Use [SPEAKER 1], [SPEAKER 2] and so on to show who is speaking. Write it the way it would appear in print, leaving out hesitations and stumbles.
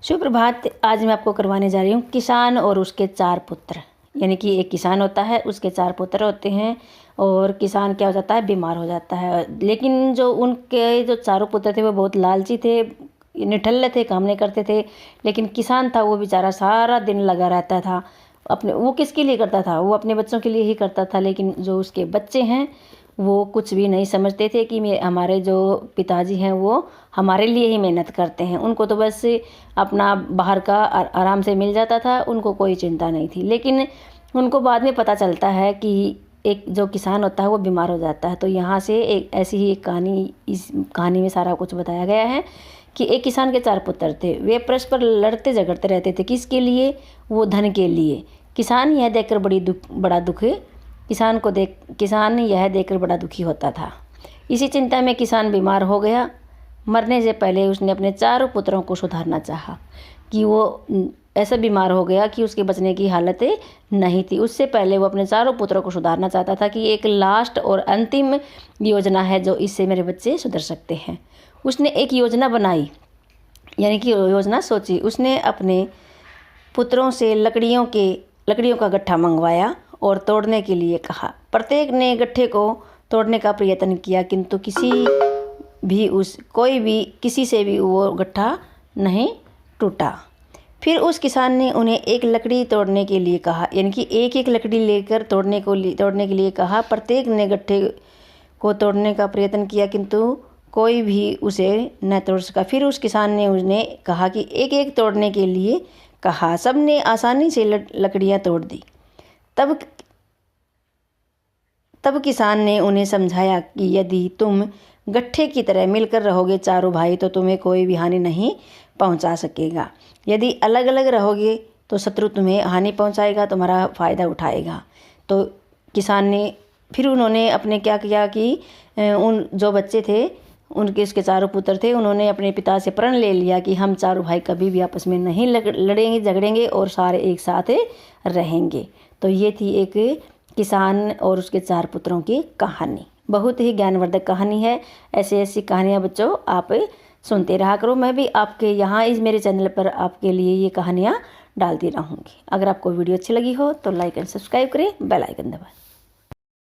[SPEAKER 1] सुप्रभात। आज मैं आपको करवाने जा रही हूँ किसान और उसके 4 पुत्र। यानी कि एक किसान होता है, उसके 4 पुत्र होते हैं और किसान क्या हो जाता है, बीमार हो जाता है। लेकिन जो उनके जो चारों पुत्र थे वो बहुत लालची थे, निठल्ले थे, काम नहीं करते थे। लेकिन किसान था वो बेचारा सारा दिन लगा रहता था अपने, वो किसके लिए करता था, वो अपने बच्चों के लिए ही करता था। लेकिन जो उसके बच्चे हैं वो कुछ भी नहीं समझते थे कि हमारे जो पिताजी हैं वो हमारे लिए ही मेहनत करते हैं। उनको तो बस अपना बाहर का आराम से मिल जाता था, उनको कोई चिंता नहीं थी। लेकिन उनको बाद में पता चलता है कि एक जो किसान होता है वो बीमार हो जाता है। तो यहाँ से एक ऐसी ही एक कहानी, इस कहानी में सारा कुछ बताया गया है कि एक किसान के 4 पुत्र थे। वे परस्पर लड़ते झगड़ते रहते थे। किसके लिए? वो धन के लिए। किसान यह देखकर किसान यह देखकर बड़ा दुखी होता था। इसी चिंता में किसान बीमार हो गया। मरने से पहले उसने अपने 4 पुत्रों को सुधारना चाहा कि वो ऐसा बीमार हो गया कि उसके बचने की हालत नहीं थी। उससे पहले वो अपने 4 पुत्रों को सुधारना चाहता था कि एक लास्ट और अंतिम योजना है जो इससे मेरे बच्चे सुधर सकते हैं। उसने एक योजना बनाई, यानी कि योजना सोची। उसने अपने पुत्रों से लकड़ियों का गट्ठा मंगवाया और तोड़ने के लिए कहा। प्रत्येक ने गट्ठे को तोड़ने का प्रयत्न किया, किंतु किसी से भी वो गट्ठा नहीं टूटा। फिर उस किसान ने उन्हें एक लकड़ी तोड़ने के लिए कहा, यानी कि एक एक लकड़ी लेकर तोड़ने के लिए कहा। प्रत्येक ने गट्ठे को तोड़ने का प्रयत्न किया, किंतु कोई भी उसे न तोड़ सका। फिर उस किसान ने उन्हें कहा कि एक एक तोड़ने के लिए कहा। सबने आसानी से लकड़ियाँ तोड़ दी। तब किसान ने उन्हें समझाया कि यदि तुम गट्ठे की तरह मिलकर रहोगे चारों भाई, तो तुम्हें कोई भी हानि नहीं पहुंचा सकेगा। यदि अलग अलग रहोगे तो शत्रु तुम्हें हानि पहुंचाएगा, तुम्हारा फ़ायदा उठाएगा। तो किसान ने फिर उन्होंने अपने क्या किया कि उन जो बच्चे थे, उसके 4 पुत्र थे, उन्होंने अपने पिता से प्रण ले लिया कि हम चारों भाई कभी भी आपस में नहीं लड़ेंगे झगड़ेंगे और सारे एक साथ रहेंगे। तो ये थी एक किसान और उसके 4 पुत्रों की कहानी। बहुत ही ज्ञानवर्धक कहानी है। ऐसी कहानियाँ बच्चों आप सुनते रहा करो। मैं भी आपके यहाँ इस मेरे चैनल पर आपके लिए ये कहानियाँ डालती रहूँगी। अगर आपको वीडियो अच्छी लगी हो तो लाइक एंड सब्सक्राइब करें, बेल आइकन दबाएं।